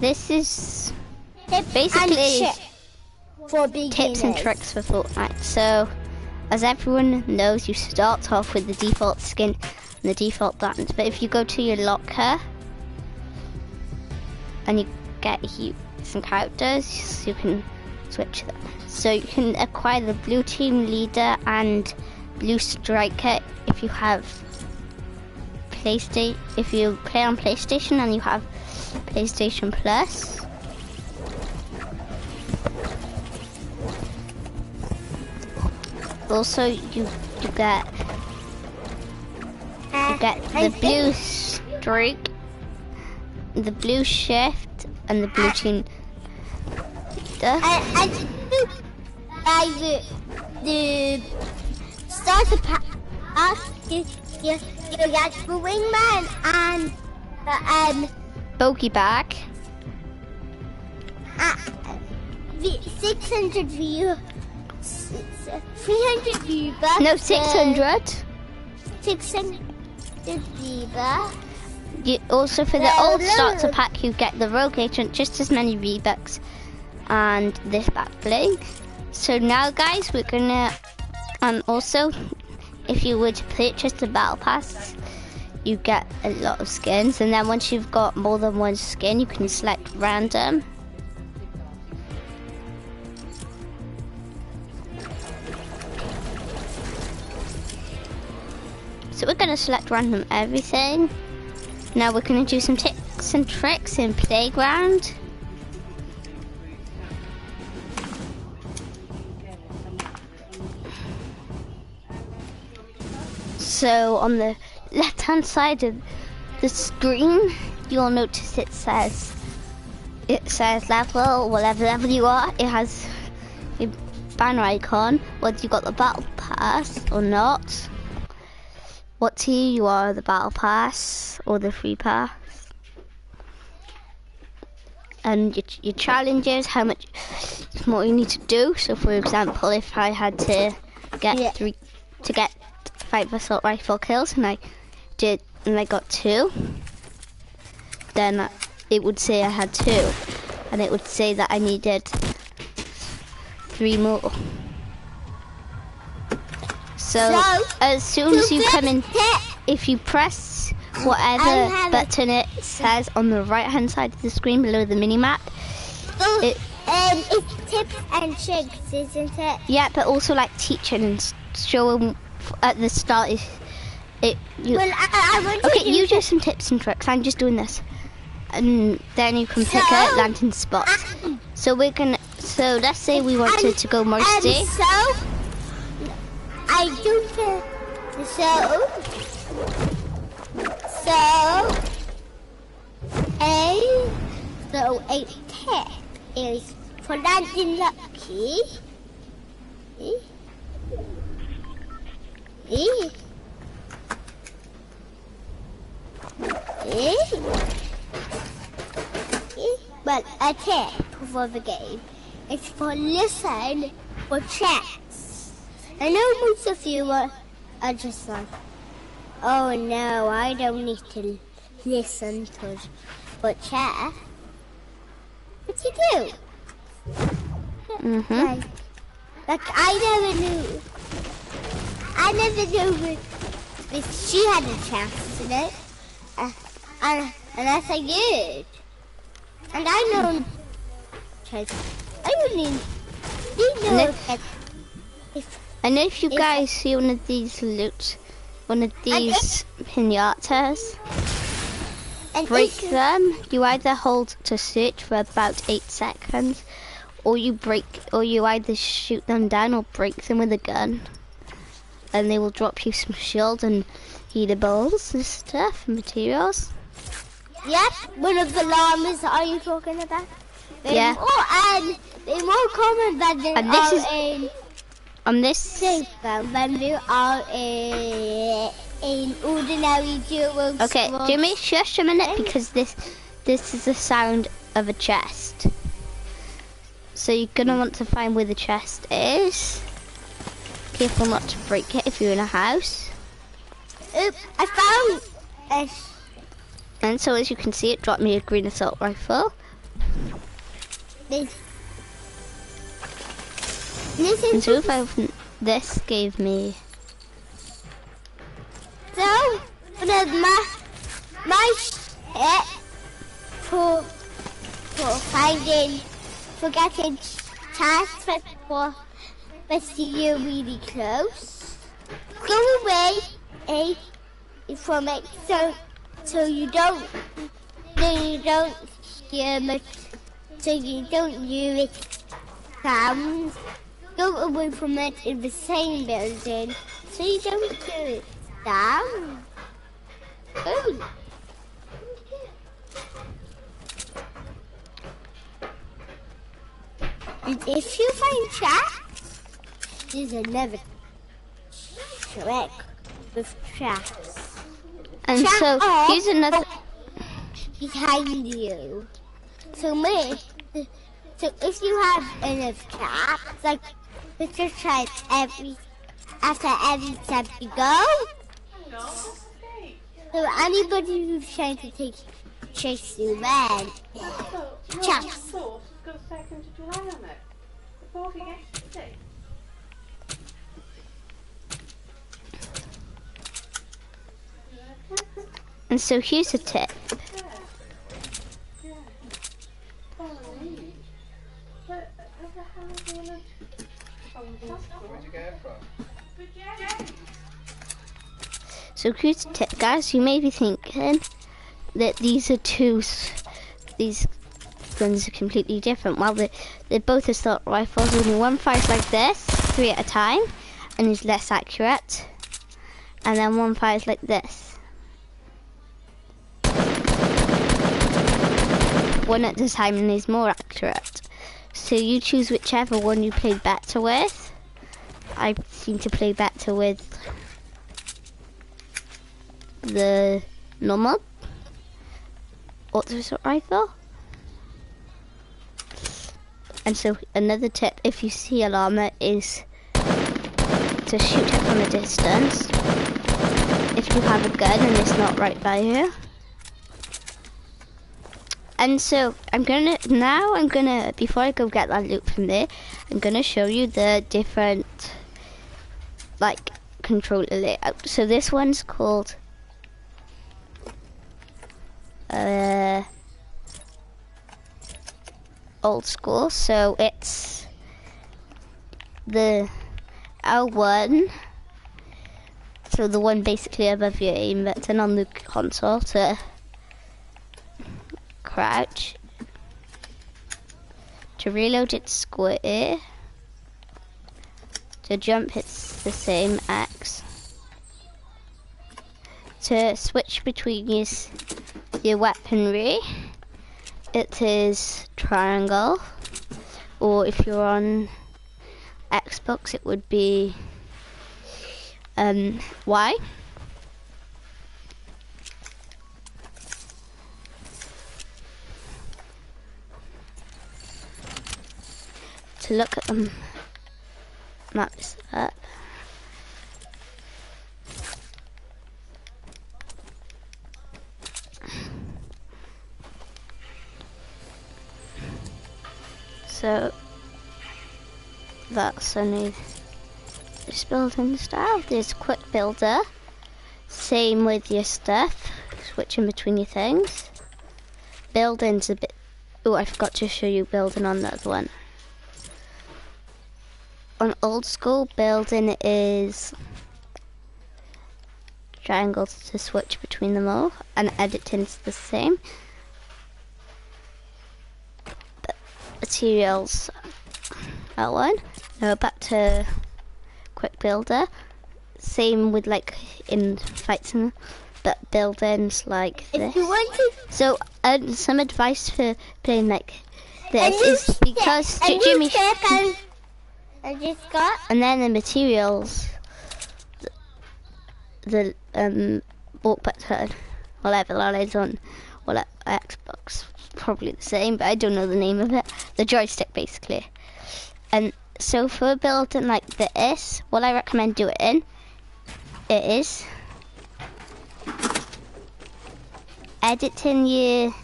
this is Tips basically and for beginners. tips and tricks for Fortnite. So, as everyone knows, you start off with the default skin and the default buttons. But if you go to your locker and you get some characters, you can switch them. So you can acquire the blue team leader and blue striker if you have PlayStation. If you play on PlayStation and you have PlayStation Plus. Also, you get the blue streak, the blue shift, and the blue team. The starter pack, you get the wingman and bogey bag. The 600 view. 300 V-Bucks. No, 600. 600 V-Bucks. Also, for the old starter pack, you get the Rogue Agent, just as many V-Bucks, and this back bling. So now, guys, we're gonna, and also, if you were to purchase the Battle Pass, you get a lot of skins, and then once you've got more than one skin, you can select random. So we're going to select random everything. Now we're going to do some tips and tricks in Playground. So on the left hand side of the screen, you'll notice it says level, whatever level you are. It has a banner icon, whether you got the Battle Pass or not. What tier you are, the Battle Pass or the Free Pass. And your challenges, how much more you need to do. So for example, if I had to get 5 assault rifle kills and I got 2, then it would say I had 2, and it would say that I needed 3 more. So as soon as you come in, if you press whatever button it says on the right hand side of the screen below the mini-map, it's tips and tricks, isn't it? Yeah, but also like teaching and showing at the start is it. Okay, you do some tips and tricks. I'm just doing this, and then you can pick a landing spot. So we're gonna. So let's say we wanted to go Mercy. I do a tip is for landing lucky. Well, a tip for the game is for listen for checks. I know most of you are just like, oh no, I don't need to listen for chat. But you do. Like I never knew that she had a chance today. And that's a good. And I know, I wouldn't know and if you guys see one of these pinatas, break them. You either hold to search for about 8 seconds, or you either shoot them down or break them with a gun, and they will drop you some shield and healables and stuff, materials. Yep, one of the llamas are you talking about? Yeah. And they're more common than they are on this than they are in ordinary duos. Okay, Jimmy, shush a minute, because this is the sound of a chest. So you're gonna want to find where the chest is. Careful not to break it if you're in a house. Oop, I found it. And so as you can see, it dropped me a green assault rifle. And so if I open this, gave me. So, my tip for getting tasks for you really close. Go away from it so you don't hear much, so you don't hear it sounds. Go away from it in the same building so you don't hear it sound. Oh. And if you find tracks, there's another trick with tracks. And so here's another behind you. So if you have enough tracks, like just try after every step you go. So anybody who's trying to chase you then, tracks. Got a second to July on it. Before we get to see. And so here's a tip. So here's a tip, guys. You may be thinking that these guns are completely different. Well, they're both assault rifles. Only one fires like this, 3 at a time, and is less accurate. And then one fires like this, 1 at a time, and is more accurate. So you choose whichever one you play better with. I seem to play better with the normal auto assault rifle. And so another tip, if you see a llama, is to shoot it from a distance if you have a gun and it's not right by you. And so before I go get that loot from there, I'm gonna show you the different controller layout. So this one's called old school, so it's the L1, so the one basically above your aim button on the console to crouch. To reload it's square. To jump it's the same X. To switch between your weaponry it is triangle, or if you're on Xbox it would be Y. To look at them, map this up. So that's only this building style. There's quick builder, same with your stuff, switching between your things. Building's a bit, oh I forgot to show you building on that one. On old school, building is triangles to switch between them all, and editing's the same. Materials, that one. Now back to quick builder. Same with in fights, but buildings like this. If you want to, so some advice for playing like this is because Jimmy. I just got. And then the materials, the bulk button, whatever that is on Xbox, probably the same, but I don't know the name of it. The joystick, basically. And so for a building like this, what I recommend doing is editing your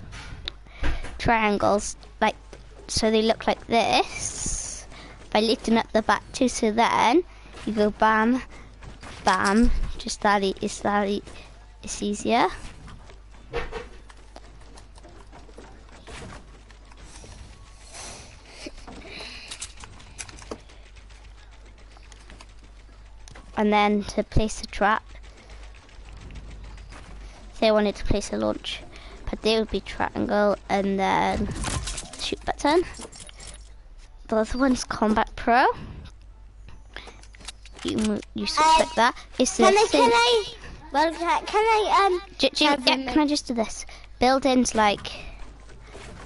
triangles, like, so they look like this, by lifting up the back too, so then you go bam, bam, just it's easier. And then to place a trap, say I wanted to place a launch pad, there would be triangle and then shoot button. The other one's Combat Pro. You switch like that. It's the same. Can I just do this? Buildings like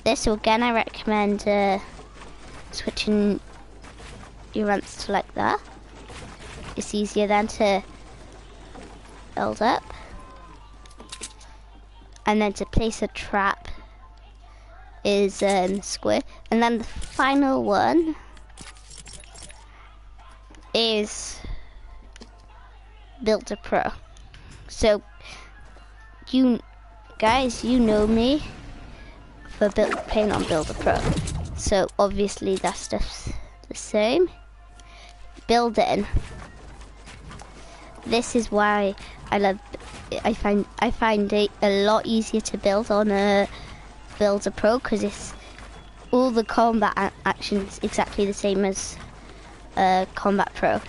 this. So again, I recommend switching your ramps to like that. It's easier then to build up. And then to place a trap is square. And then the final one is Builder Pro. So you guys, you know me for playing on Builder Pro. So obviously that stuff's the same. Building. This is why I find it a lot easier to build on a Builder Pro, because it's all the combat actions exactly the same as Combat Pro.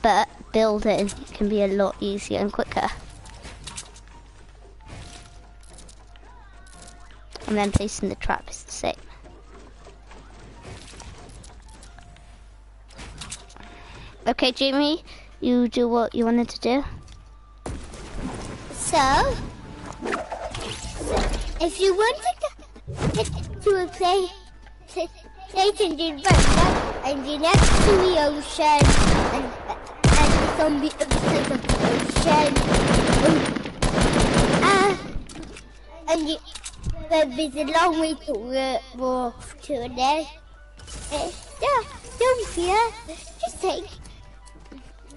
But building can be a lot easier and quicker. And then placing the trap is the same. Okay, Jamie, you do what you wanted to do. So if you want to play in the river and the next to the ocean and it's on the other side of the ocean, and there's a long way to walk to there. Don't fear, just take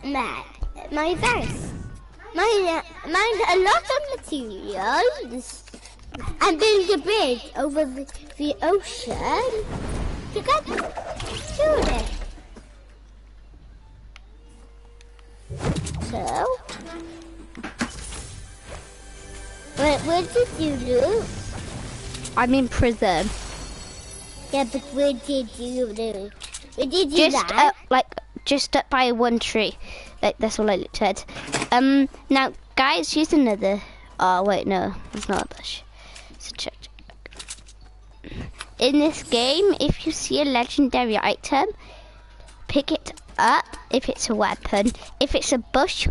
my advice. Mine a lot of materials and build a bridge over the ocean to get to it. So, where did you loot? I'm in prison. Yeah, but where did you loot? Where did you Just up by one tree. Like, that's all I looked at. Now, guys, here's another. Oh, wait, no, it's not a bush. So check. In this game, if you see a legendary item, pick it up if it's a weapon. If it's a bush,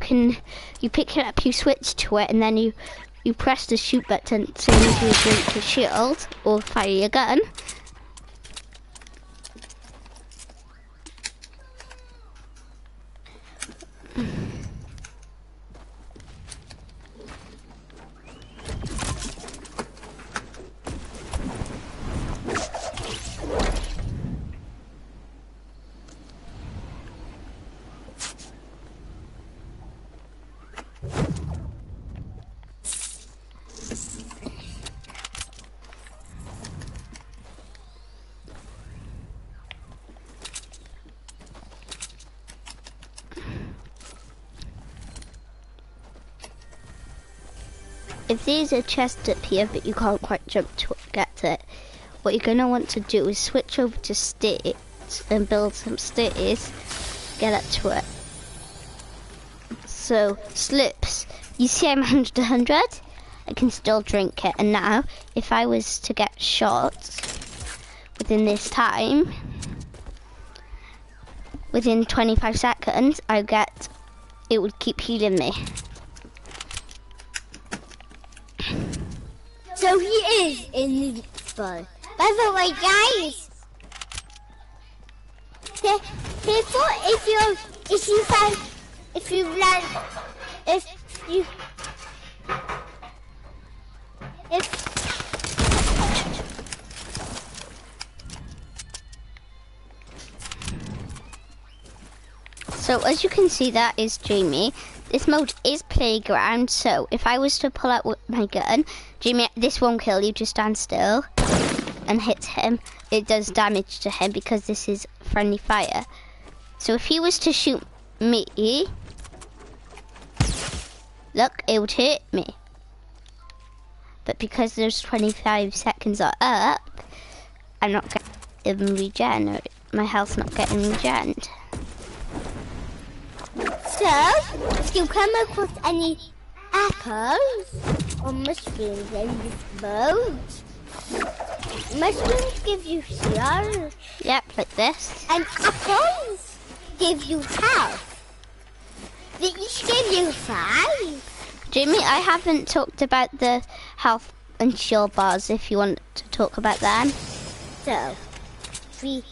you pick it up, you switch to it, and then you press the shoot button, so you can drink your shield or fire your gun. If there's a chest up here but you can't quite jump to get to it, what you're going to want to do is switch over to stairs and build some stairs, get up to it. So, slips. You see I'm 100, I can still drink it. And now, if I was to get shot within this time, within 25 seconds, it would keep healing me. So he is in the spot. By the way, guys, So as you can see, that is Jamie. This mode is playground, so if I was to pull out my gun. Jimmy, this won't kill you, just stand still and hit him. It does damage to him because this is friendly fire. So if he was to shoot me, look, it would hit me. But because those 25 seconds are up, I'm not getting regen. My health's not getting regened. So, if you come across any apples or mushrooms in this boat, mushrooms give you shield. Yep, like this. And apples give you health. They each give you 5. Jimmy, I haven't talked about the health and shield bars if you want to talk about them. So, we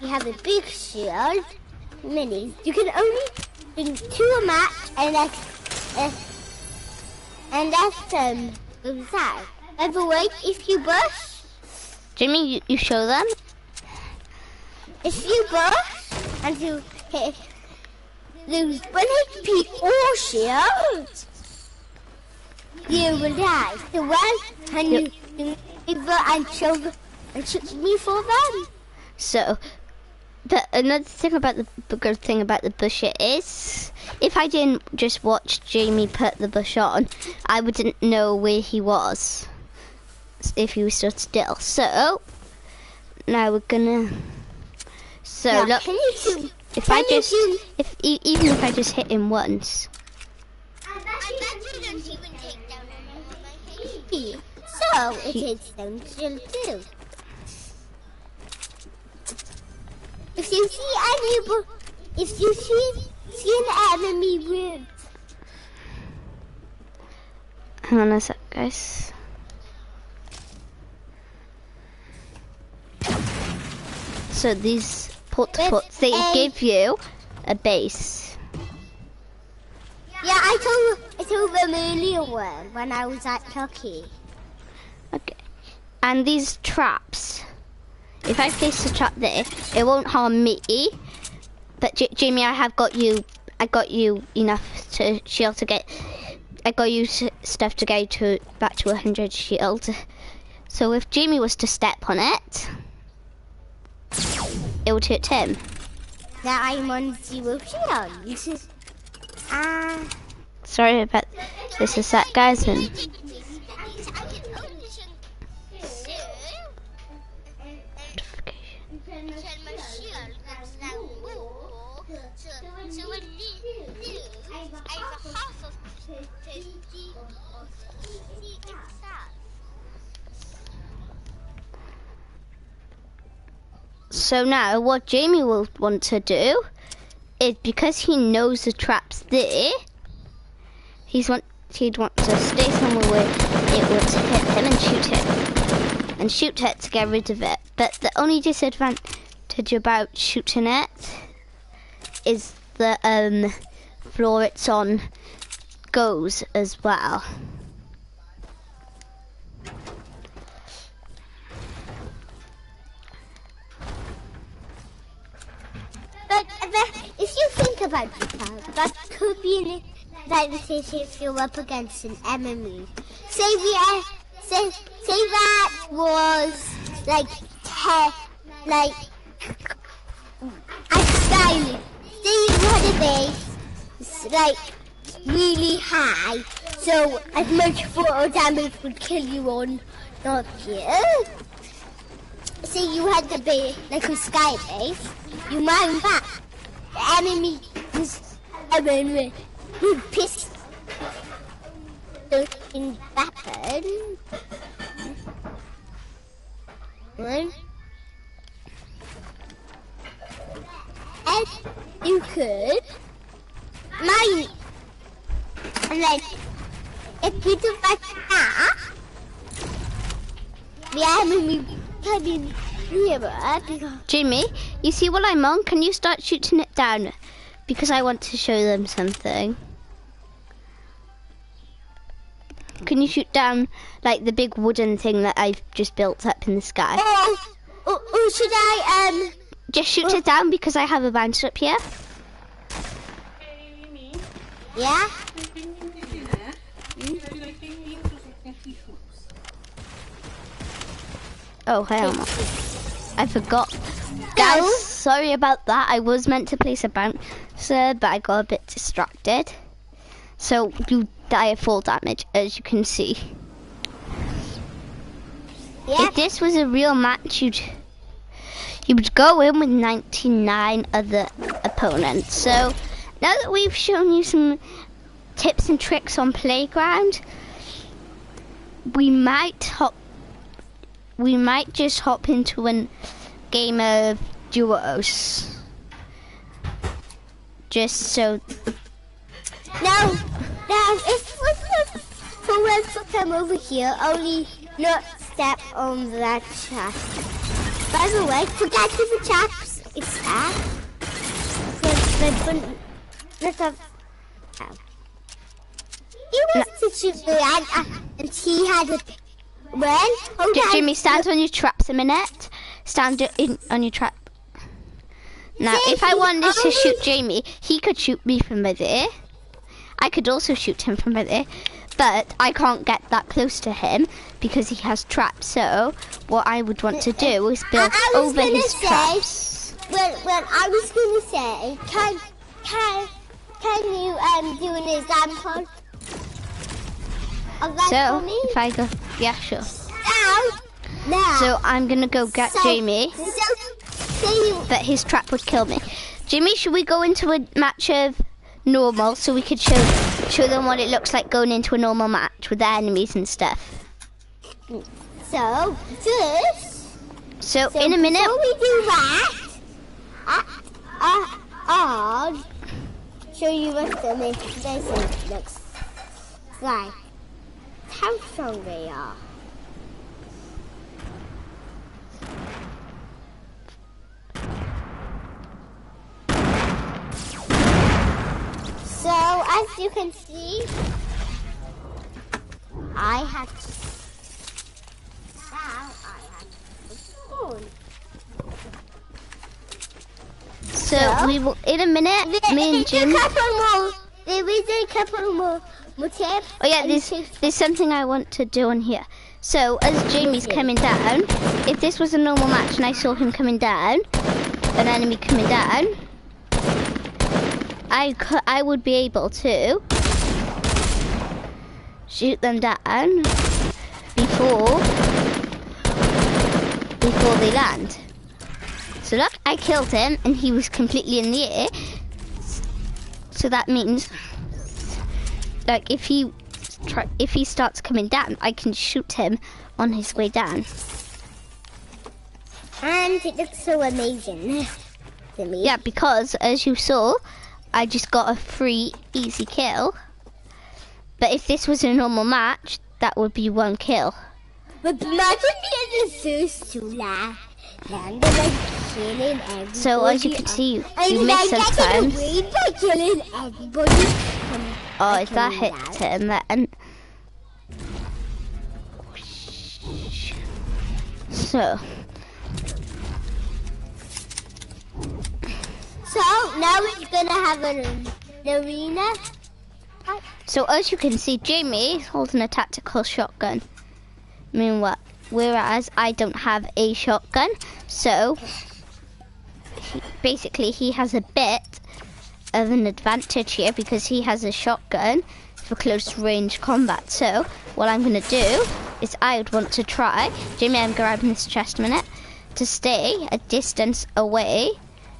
have a big shield, minis. You can only bring 2 a match, and that's that. By the way, if you bush, Jimmy, you show them? if you bush and you lose 1 HP or shield, you will die. So when can you and show me for them? So, another thing about the good thing about the bush is, if I didn't just watch Jamie put the bush on, I wouldn't know where he was if he was stood still. So, now we're gonna. So Now, look, even if I just hit him once. I bet you don't even take down my HP. So it takes down shield too. If you see an enemy with, Hang on a sec, guys. So these pots, they give you a base. yeah, I told them earlier when I was at Chucky. Okay. And these traps, if I place the trap there, it won't harm me. But Jamie, I got you enough to shield to get. I got you stuff to go back to 100 shield. So if Jamie was to step on it, it would hit him. Now I'm on 0 shield. Sorry about this. Is that, guys? And so now what Jamie will want to do is, because he knows the trap's there, he'd want to stay somewhere where it would hit him and shoot him. And shoot it to get rid of it. But the only disadvantage about shooting it is the floor it's on goes as well. But if you think about it, that could be like the case if you're up against an enemy. Say that was like a skyline. Say you had a base like really high, so as much photo damage would kill you on not here. Say you had the base like a sky base, you mine back. The enemy is with pistol in weapon. And you could mine it. And then if you do like that, the enemy can be nearer because Jimmy, you see what I'm on? Can you start shooting it down? Because I want to show them something. Can you shoot down like the big wooden thing that I've just built up in the sky? or should I Just shoot it down because I have a bounce up here. Yeah? Oh, hell no. I forgot. Guys, sorry about that. I was meant to place a bouncer, but I got a bit distracted. So you die of fall damage, as you can see. Yep. If this was a real match, you would go in with 99 other opponents. So now that we've shown you some tips and tricks on Playground, we might just hop into a game of duos. Just so. Now, if someone to come over here, only not step on that chest. By the way, to get to the chest, it's F. He wants to shoot me and he had a Jimmy, stand on your traps a minute. Stand on your trap. Now, if I wanted to shoot Jamie, he could shoot me from by there. I could also shoot him from by there, but I can't get that close to him because he has traps. So, what I would want to do is build over his traps. Well, I was going to say, can you do an example? So, if I go, yeah, sure. Now. So I'm gonna go get Jamie, but his trap would kill me. Jimmy, should we go into a match of normal so we could show them what it looks like going into a normal match with the enemies and stuff? So in a minute. Before we do that, I'll show you what the mission looks like. How strong they are. So, as you can see, I have a spoon. So we will, in a minute, me and Jim. There is a couple more tips. Oh yeah, there's something I want to do on here. So as Jamie's coming down, if this was a normal match and I saw him coming down, an enemy coming down, I would be able to shoot them down before they land. So look, I killed him and he was completely in the air. So that means, like, if he starts coming down, I can shoot him on his way down. And it looks so amazing to me. Yeah, because as you saw, I just got a free easy kill. But if this was a normal match, that would be one kill. But imagine being the first to land and like killing everybody. So as you can see, you miss sometimes. By killing everybody. Oh, if that hits him, then. So now we're gonna have an arena. So as you can see, Jamie is holding a tactical shotgun. Meanwhile, whereas I don't have a shotgun, so basically he has a bit of an advantage here because he has a shotgun for close range combat. So what I'm going to do is I would want to try, Jamie, I'm grabbing this chest a minute, to stay a distance away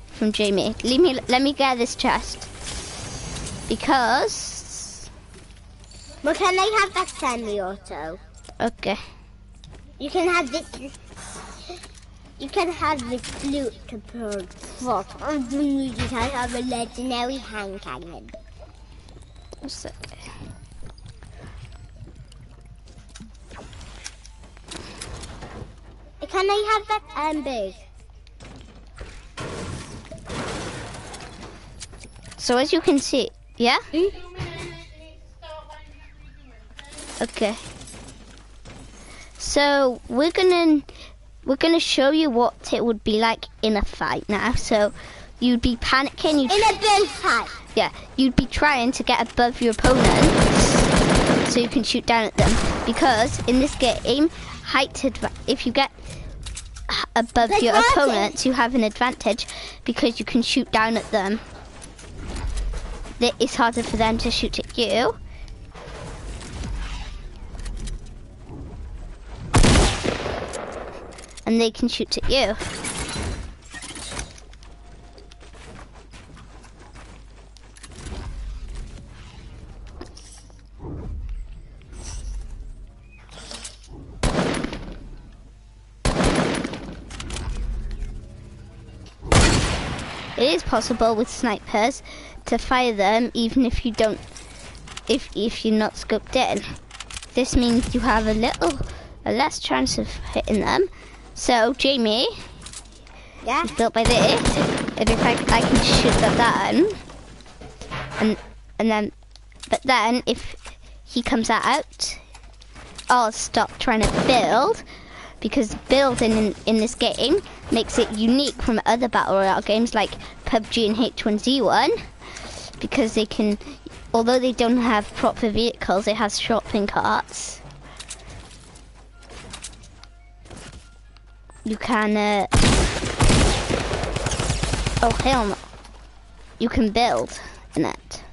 from Jamie. Let me get this chest because. Well, can I have that semi-auto? Okay. You can have this. You can have this flute to burn. What? You can have a legendary hand cannon. What's that? Can I have that big? So as you can see, yeah? Okay. So we're gonna show you what it would be like in a fight now. So you'd be panicking. In a build fight. Yeah, you'd be trying to get above your opponent so you can shoot down at them. Because in this game, if you get above your opponents, you have an advantage because you can shoot down at them. It's harder for them to shoot at you. And they can shoot at you. It is possible with snipers to fire them even if you don't, if you're not scoped in. This means you have a less chance of hitting them. So Jamie, Yeah. is built by this, and if I can shoot that down, but then if he comes out, I'll stop trying to build. Because building in this game makes it unique from other Battle Royale games like PUBG and H1Z1. Because they can, although they don't have proper vehicles, it has shopping carts. You can, oh hell no. You can build in it.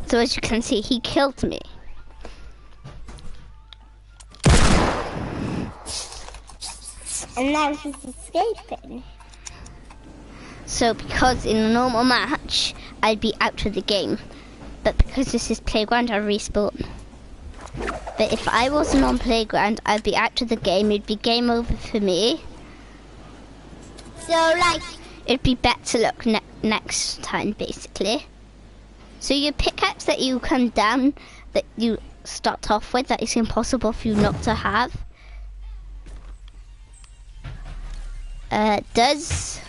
So as you can see, he killed me. And now he's escaping. So because in a normal match, I'd be out of the game. But because this is Playground, I respawn. But if I wasn't on Playground, I'd be out of the game. It'd be game over for me. So like, It'd be better luck next time, basically. So your pickaxe that you come down, that you start off with, that is impossible for you not to have, does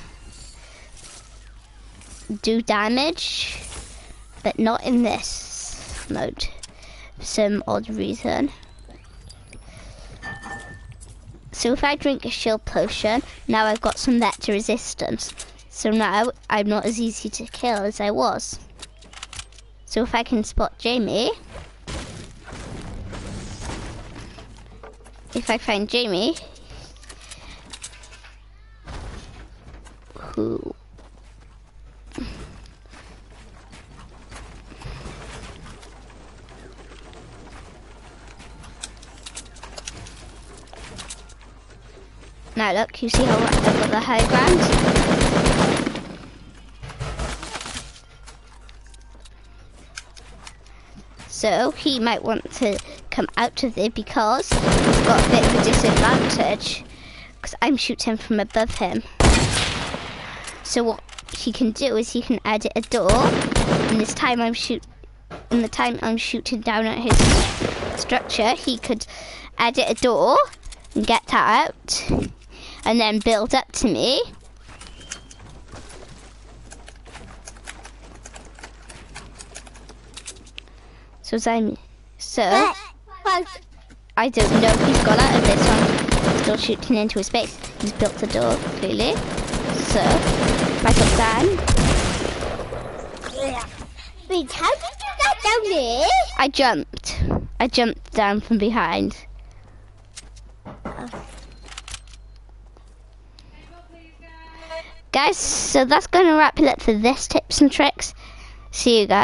do damage, but not in this mode for some odd reason. So if I drink a shield potion, now I've got some vector resistance. So now I'm not as easy to kill as I was. So if I can spot Jamie, if I find Jamie, who now look, you see how I've got the high ground? So he might want to come out of there because he's got a bit of a disadvantage because I'm shooting from above him. So what he can do is he can edit a door, and this time I'm shooting down at his structure, he could edit a door and get that out and then build up to me. So I don't know if he's got out of this one. He's still shooting into his base. He's built a door, clearly. So if I got down. wait, how did you get down there? I jumped down from behind. Guys, so that's going to wrap it up for this tips and tricks. See you guys.